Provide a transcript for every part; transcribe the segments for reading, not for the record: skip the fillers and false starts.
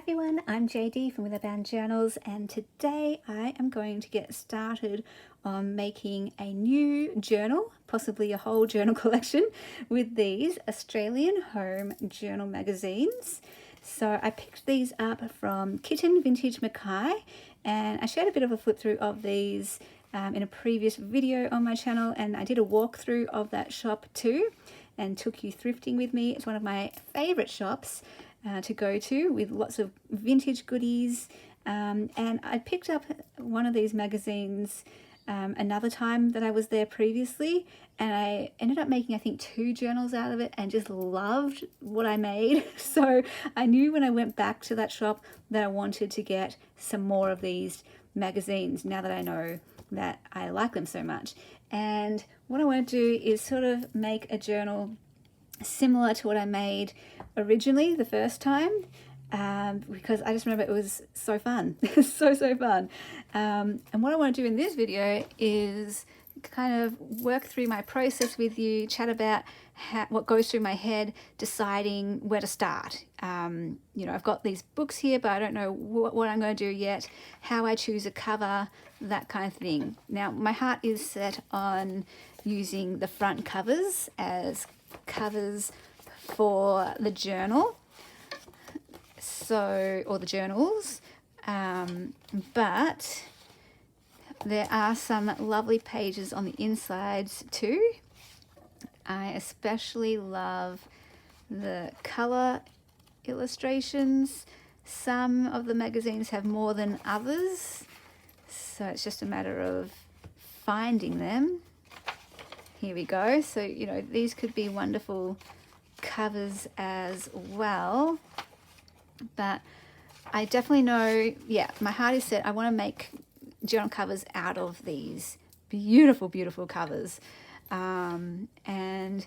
everyone, I'm JD from Witherbound Journals, and today I am going to get started on making a new journal, possibly a whole journal collection, with these Australian home journal magazines. So I picked these up from Kitten Vintage Mackay, and I shared a bit of a flip through of these in a previous video on my channel, and I did a walkthrough of that shop too and took you thrifting with me. It's one of my favourite shops to go to, with lots of vintage goodies, and I picked up one of these magazines another time that I was there previously, and I ended up making I think 2 journals out of it and just loved what I made. So I knew when I went back to that shop that I wanted to get some more of these magazines now that I know that I like them so much. And what I want to do is sort of make a journal similar to what I made originally the first time, because I just remember it was so fun. so fun. And what I want to do in this video is kind of work through my process with you, chat about what goes through my head deciding where to start. I've got these books here, but I don't know what I'm going to do yet, how I choose a cover, that kind of thing. Now, my heart is set on using the front covers as covers for the journal, or the journals, but there are some lovely pages on the insides too. I especially love the color illustrations. Some of the magazines have more than others, so it's just a matter of finding them. Here we go. So, these could be wonderful covers as well. But I definitely know, my heart is set. I want to make journal covers out of these beautiful, beautiful covers. And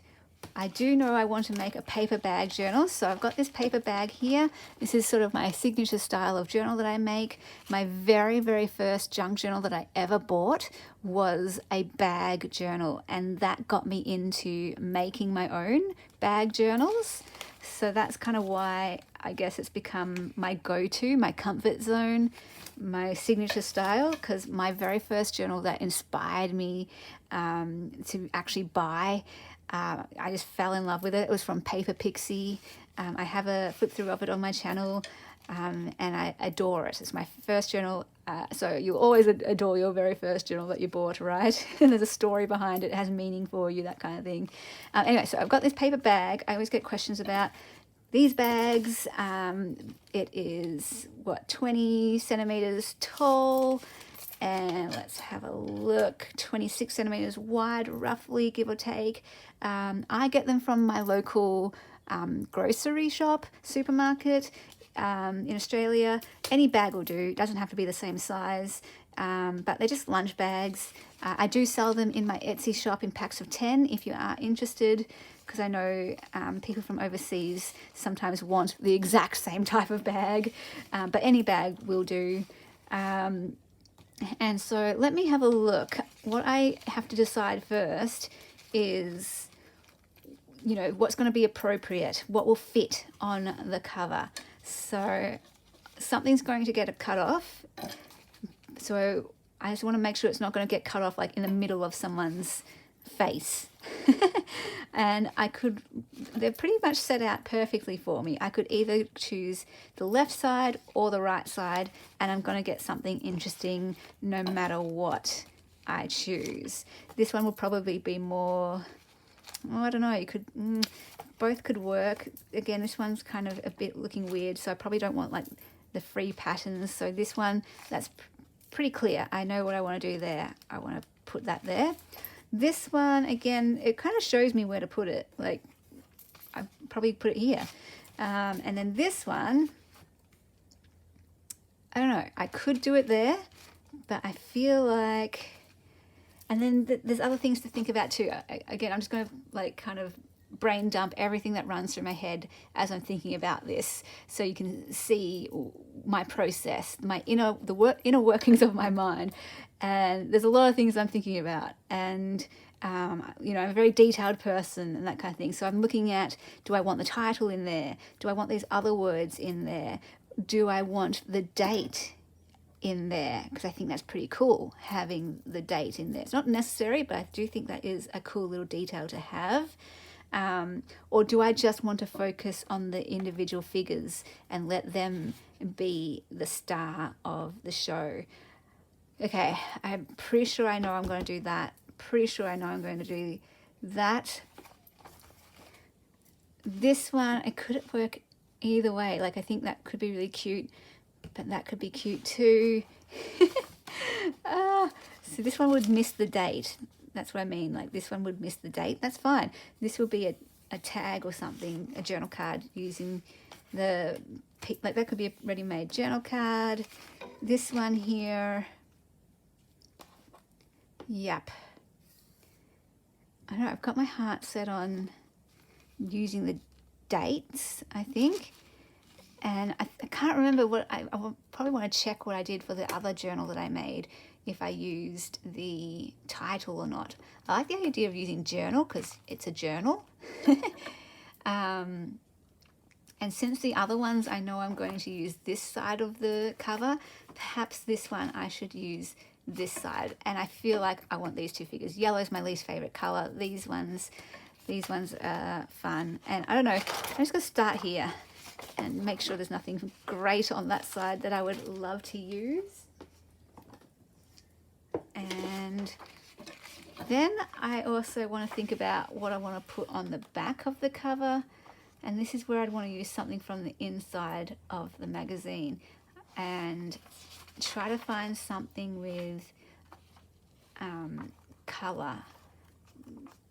I do know I want to make a paper bag journal. So I've got this paper bag here. This is sort of my signature style of journal that I make. My very, very first junk journal that I ever bought was a bag journal, and that got me into making my own bag journals. So that's kind of why I guess it's become my go-to, my comfort zone, my signature style, because my very first journal that inspired me to actually buy, I just fell in love with it. It was from Paper Pixie. I have a flip through of it on my channel, and I adore it. It's my first journal. So you'll always adore your very first journal that you bought, right? And there's a story behind it. It has meaning for you, that kind of thing. Anyway, so I've got this paper bag. I always get questions about these bags. It is, 20 centimeters tall, and let's have a look, 26 centimeters wide, roughly, give or take. I get them from my local grocery shop, supermarket in Australia. Any bag will do, it doesn't have to be the same size, but they're just lunch bags. I do sell them in my Etsy shop in packs of 10 if you are interested, because I know people from overseas sometimes want the exact same type of bag, but any bag will do. And so let me have a look. What I have to decide first is, what's going to be appropriate, what will fit on the cover. So something's going to get cut off. So I just want to make sure it's not going to get cut off like in the middle of someone's face. And they're pretty much set out perfectly for me. I could either choose the left side or the right side, and I'm going to get something interesting no matter what I choose. This one will probably be more, I don't know, both could work. Again, this one's kind of a bit looking weird, so I probably don't want like the free patterns. So this one, that's pretty clear. I know what I want to do there. I want to put that there. This one, again, it kind of shows me where to put it. Like, I probably put it here. And then this one, I don't know, I could do it there, but I feel like, and then there's other things to think about too. Again, I'm just going to kind of brain dump everything that runs through my head as I'm thinking about this, so you can see my process, my inner workings of my mind. And there's a lot of things I'm thinking about, and I'm a very detailed person and that kind of thing. So I'm looking at, do I want the title in there? Do I want these other words in there? do I want the date in there? Because I think that's pretty cool, having the date in there. It's not necessary, but I do think that is a cool little detail to have. Or do I just want to focus on the individual figures and let them be the star of the show? Okay, I'm pretty sure I know I'm going to do that. Pretty sure I know I'm going to do that. This one, it could work either way. Like, I think that could be really cute, but that could be cute too. So this one would miss the date. That's what I mean. Like, this one would miss the date. That's fine. This would be a tag or something, a journal card using the, like, that could be a ready-made journal card. This one here, yep. I don't know, I've got my heart set on using the dates, I think. And I can't remember what, I will probably want to check what I did for the other journal that I made, if I used the title or not. I like the idea of using journal because it's a journal. And since the other ones, I know I'm going to use this side of the cover, perhaps this one I should use this side. And I feel like I want these two figures. Yellow is my least favorite color. These ones are fun. And I don't know, I'm just gonna start here and make sure there's nothing great on that side that I would love to use. And then I also want to think about what I want to put on the back of the cover. And this is where I'd want to use something from the inside of the magazine and try to find something with color.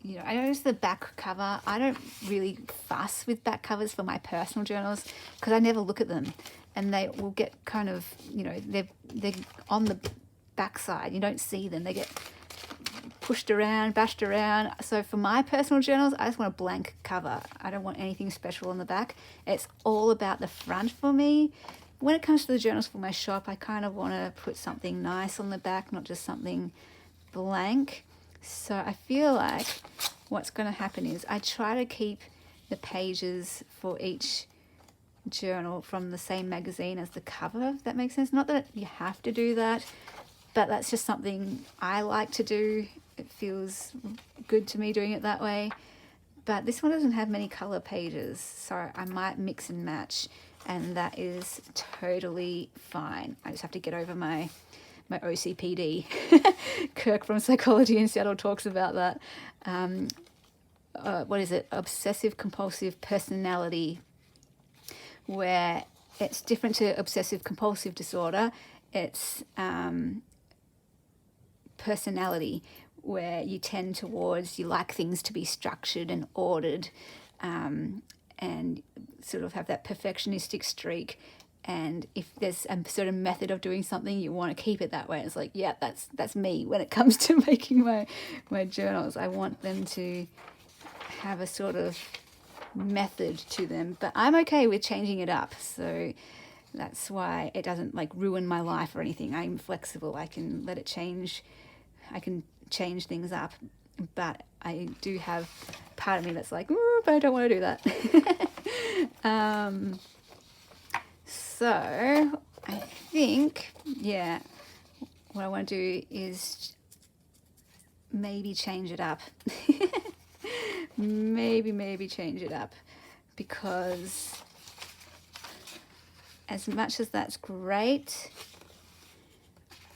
You know, I notice the back cover, I don't really fuss with back covers for my personal journals because I never look at them, and they will get kind of, you know, they're on the back side. You don't see them. They get pushed around, bashed around. So for my personal journals, I just want a blank cover. I don't want anything special on the back. It's all about the front for me. When it comes to the journals for my shop, I kind of want to put something nice on the back, not just something blank. So I feel like what's going to happen is I try to keep the pages for each journal from the same magazine as the cover, if that makes sense. Not that you have to do that, but that's just something I like to do. It feels good to me doing it that way. But this one doesn't have many color pages, so I might mix and match, and that is totally fine. I just have to get over my OCPD. Kirk from Psychology in Seattle talks about that. What is it? Obsessive compulsive personality, where it's different to obsessive compulsive disorder. It's personality, where you tend towards, you like things to be structured and ordered, and sort of have that perfectionistic streak. And if there's a certain method of doing something, you want to keep it that way. It's like, yeah, that's me when it comes to making my journals. I want them to have a sort of method to them, but I'm okay with changing it up. So that's why it doesn't like ruin my life or anything. I'm flexible. I can let it change. I can change things up, but I do have part of me that's like, ooh, but I don't want to do that. So I think, yeah, what I want to do is maybe change it up. maybe change it up, because as much as that's great,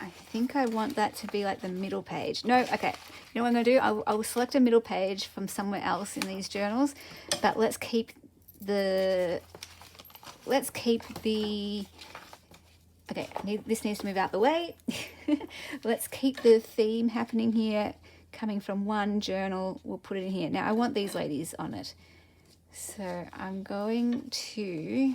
I think I want that to be like the middle page. No, okay. You know what I'm going to do? I will select a middle page from somewhere else in these journals, but let's keep the, okay, this needs to move out the way. Let's keep the theme happening here, coming from one journal. We'll put it in here. Now I want these ladies on it. So I'm going to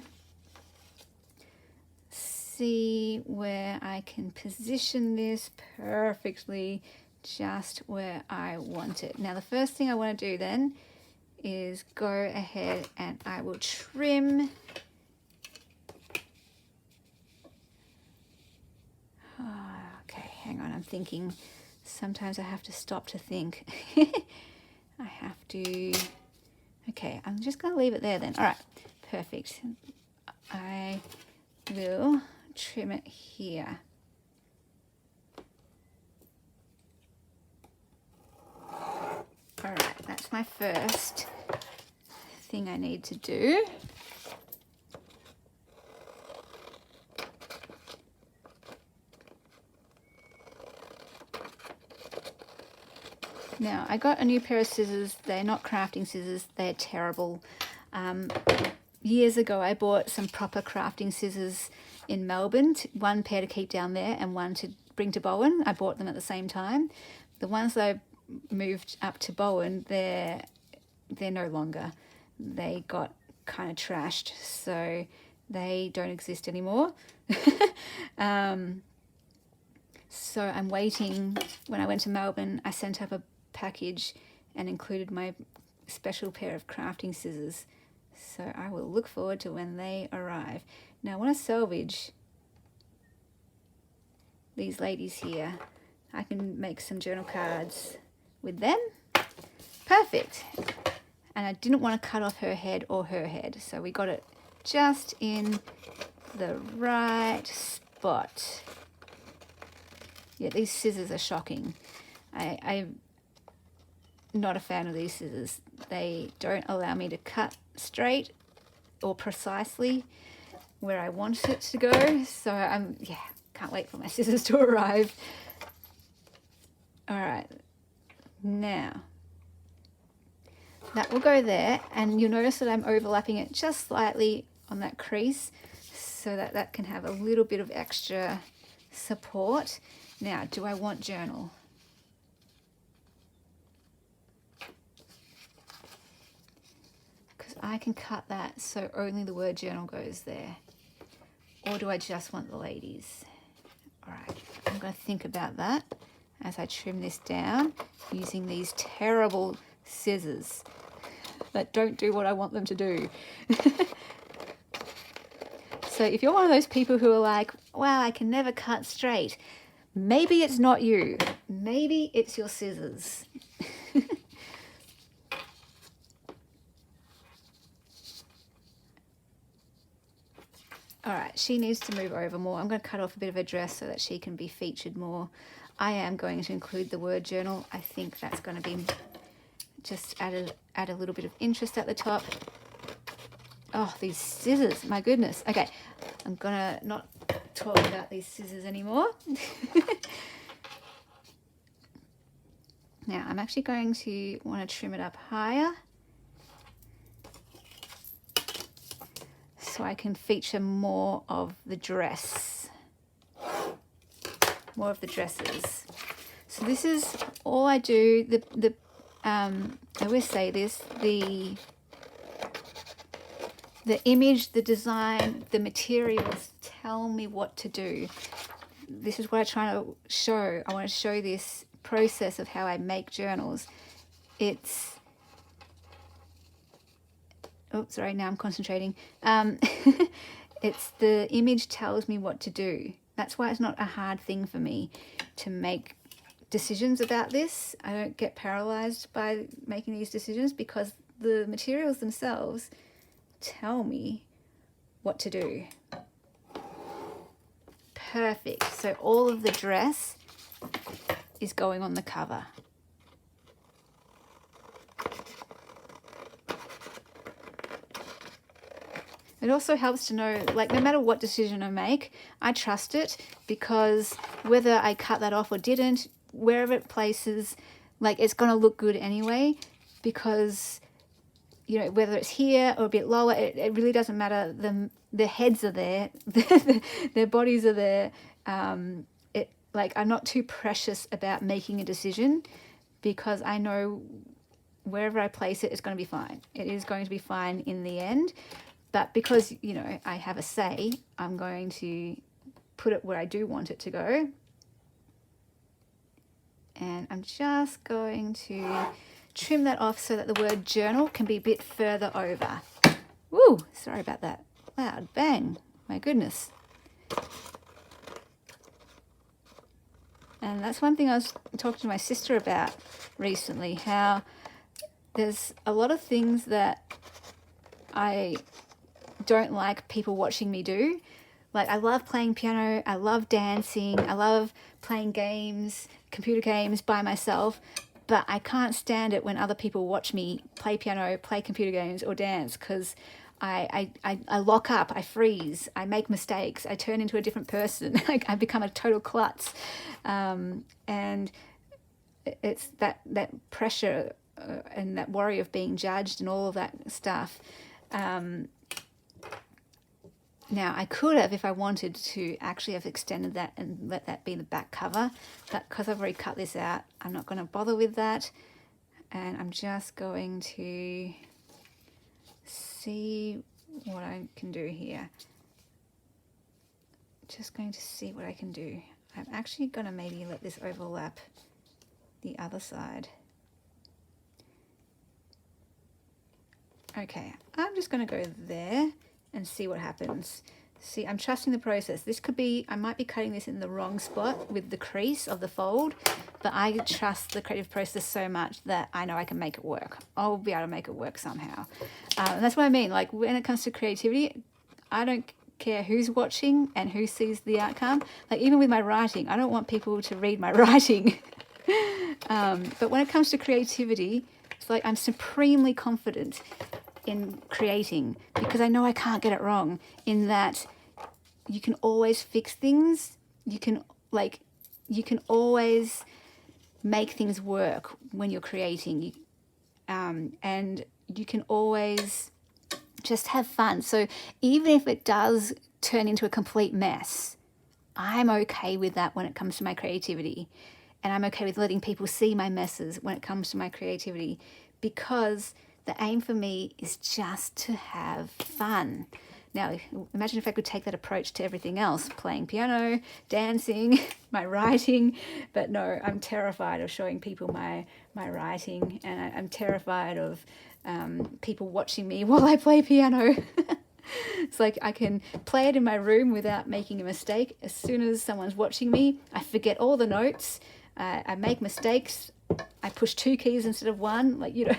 see where I can position this perfectly, just where I want it. Now the first thing I want to do then is go ahead and I will trim. Okay, hang on, I'm thinking. Sometimes I have to stop to think. I have to, okay, I'm just going to leave it there then. All right, perfect. I will trim it here. All right, that's my first thing I need to do. Now, I got a new pair of scissors. They're not crafting scissors. They're terrible. Years ago, I bought some proper crafting scissors in Melbourne. One pair to keep down there and one to bring to Bowen. I bought them at the same time. The ones that I moved up to Bowen, they're no longer. They got kind of trashed, so they don't exist anymore. So I'm waiting. When I went to Melbourne, I sent up a package and included my special pair of crafting scissors. So I will look forward to when they arrive. Now I want to salvage these ladies here. I can make some journal cards with them. Perfect. And I didn't want to cut off her head or her head, so we got it just in the right spot. Yeah, these scissors are shocking. I'm not a fan of these scissors. They don't allow me to cut straight or precisely where I want it to go. So can't wait for my scissors to arrive. All right, now that will go there, and you'll notice that I'm overlapping it just slightly on that crease so that that can have a little bit of extra support. Now, do I want journal? Because I can cut that so only the word journal goes there. Or do I just want the ladies? All right, I'm going to think about that as I trim this down using these terrible scissors that don't do what I want them to do. So if you're one of those people who are like, wow, I can never cut straight, maybe it's not you. Maybe it's your scissors. All right, she needs to move over more. I'm going to cut off a bit of her dress so that she can be featured more. I am going to include the word journal. I think that's going to be just add a little bit of interest at the top. Oh, these scissors, my goodness. Okay, I'm going to not talk about these scissors anymore. Now, I'm actually going to want to trim it up higher so I can feature more of the dress, more of the dresses. So this is all I do. I always say this, the image, the design, the materials tell me what to do. This is what I try to show. I want to show this process of how I make journals. It's, oh, sorry, now I'm concentrating. It's the image tells me what to do. That's why it's not a hard thing for me to make decisions about this. I don't get paralyzed by making these decisions because the materials themselves tell me what to do. Perfect. So all of the dress is going on the cover. It also helps to know, like, no matter what decision I make, I trust it, because whether I cut that off or didn't, wherever it places, like, it's going to look good anyway, because, you know, whether it's here or a bit lower, it really doesn't matter. The heads are there, their bodies are there. Like, I'm not too precious about making a decision, because I know wherever I place it, it's going to be fine. It is going to be fine in the end. But because, you know, I have a say, I'm going to put it where I do want it to go. And I'm just going to trim that off so that the word journal can be a bit further over. Woo, sorry about that. Loud bang, my goodness. And that's one thing I was talking to my sister about recently, how there's a lot of things that I don't like people watching me do. Like, I love playing piano, I love dancing, I love playing games, computer games by myself, but I can't stand it when other people watch me play piano, play computer games, or dance, because I lock up, I freeze, I make mistakes, I turn into a different person. Like, I become a total klutz. And it's that pressure and that worry of being judged and all of that stuff. Now, I could have, if I wanted to, actually have extended that and let that be the back cover, but because I've already cut this out, I'm not going to bother with that. And I'm just going to see what I can do here. Just going to see what I can do. I'm actually going to maybe let this overlap the other side. Okay, I'm just going to go there and see what happens. See, I'm trusting the process. This could be, I might be cutting this in the wrong spot with the crease of the fold, but I trust the creative process so much that I know I can make it work. I'll be able to make it work somehow. And that's what I mean. Like, when it comes to creativity, I don't care who's watching and who sees the outcome. Like, even with my writing, I don't want people to read my writing. But when it comes to creativity, it's like I'm supremely confident in creating, because I know I can't get it wrong, in that you can always fix things. You can always make things work when you're creating. And you can always just have fun. So even if it does turn into a complete mess, I'm okay with that when it comes to my creativity. And I'm okay with letting people see my messes when it comes to my creativity, because the aim for me is just to have fun. Now, imagine if I could take that approach to everything else, playing piano, dancing, my writing. But no, I'm terrified of showing people my writing, and I'm terrified of people watching me while I play piano. It's like I can play it in my room without making a mistake. As soon as someone's watching me, I forget all the notes. I make mistakes. I push 2 keys instead of 1. Like, you know,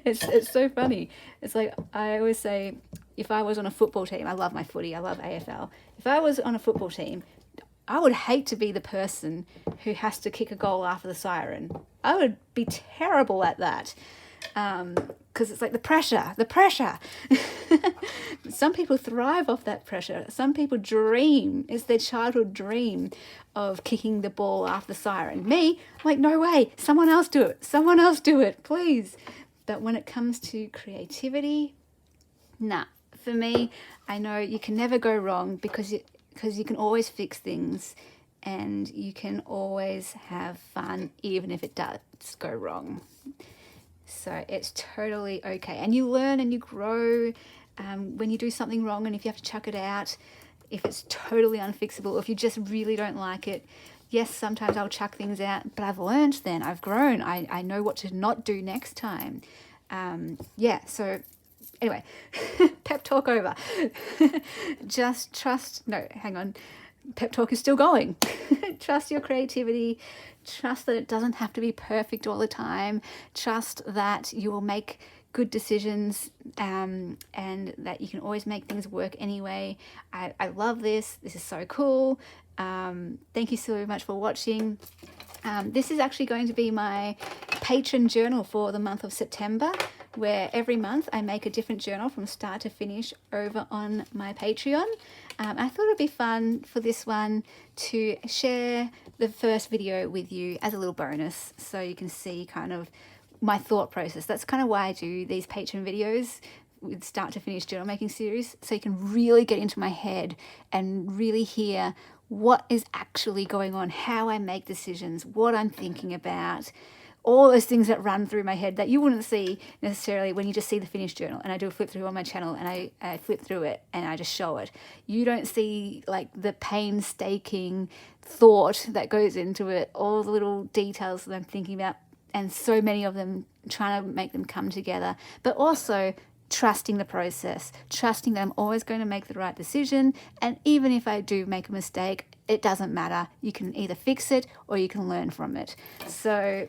it's so funny. It's like, I always say, if I was on a football team, I love my footy, I love AFL. If I was on a football team, I would hate to be the person who has to kick a goal after the siren. I would be terrible at that. Because it's like the pressure. Some people thrive off that pressure. Some people dream, it's their childhood dream of kicking the ball after the siren. Me, I'm like, no way, someone else do it, please. But when it comes to creativity, nah. For me, I know you can never go wrong, because you can always fix things, and you can always have fun even if it does go wrong. So it's totally okay. And you learn and you grow when you do something wrong, and if you have to chuck it out, if it's totally unfixable, or if you just really don't like it. Yes, sometimes I'll chuck things out, but I've learned then. I've grown. I know what to not do next time. So anyway, pep talk over. Just trust. No, hang on. Pep talk is still going. Trust your creativity. Trust that it doesn't have to be perfect all the time. Trust that you will make good decisions, and that you can always make things work anyway. I love this. This is so cool. Thank you so much for watching. This is actually going to be my patron journal for the month of September, where every month I make a different journal from start to finish over on my Patreon. I thought it'd be fun for this one to share the first video with you as a little bonus, so you can see kind of my thought process. That's kind of why I do these Patreon videos with start to finish journal making series, so you can really get into my head and really hear what is actually going on, how I make decisions, what I'm thinking about, all those things that run through my head that you wouldn't see necessarily when you just see the finished journal. And I do a flip through on my channel, and I flip through it and I just show it. You don't see like the painstaking thought that goes into it, all the little details that I'm thinking about, and so many of them, trying to make them come together, but also trusting the process, trusting that I'm always going to make the right decision. And even if I do make a mistake, it doesn't matter. You can either fix it or you can learn from it. So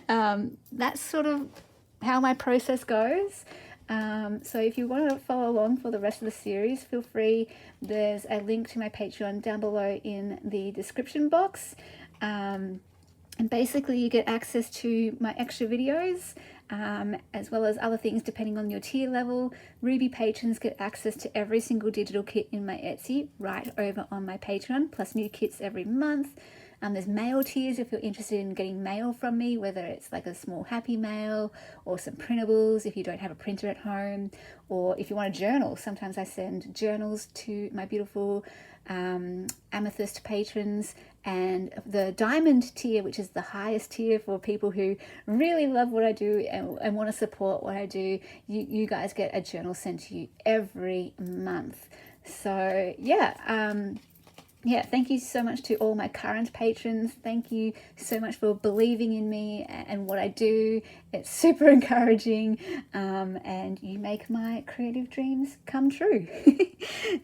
that's sort of how my process goes. So if you want to follow along for the rest of the series, feel free. There's a link to my Patreon down below in the description box. And basically you get access to my extra videos, as well as other things depending on your tier level. Ruby patrons get access to every single digital kit in my Etsy right over on my Patreon, plus new kits every month. There's mail tiers if you're interested in getting mail from me, whether it's like a small happy mail or some printables if you don't have a printer at home, or if you want a journal. Sometimes I send journals to my beautiful amethyst patrons. And the diamond tier, which is the highest tier for people who really love what I do and want to support what I do, you guys get a journal sent to you every month. So yeah, thank you so much to all my current patrons. Thank you so much for believing in me and what I do. It's super encouraging, and you make my creative dreams come true.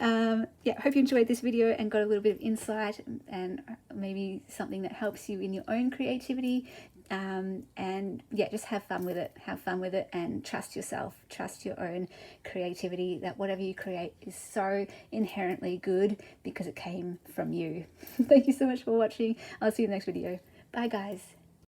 Yeah, hope you enjoyed this video and got a little bit of insight and maybe something that helps you in your own creativity. And yeah, just have fun with it and trust yourself, trust your own creativity, that whatever you create is so inherently good because it came from you. Thank you so much for watching. I'll see you in the next video. Bye guys.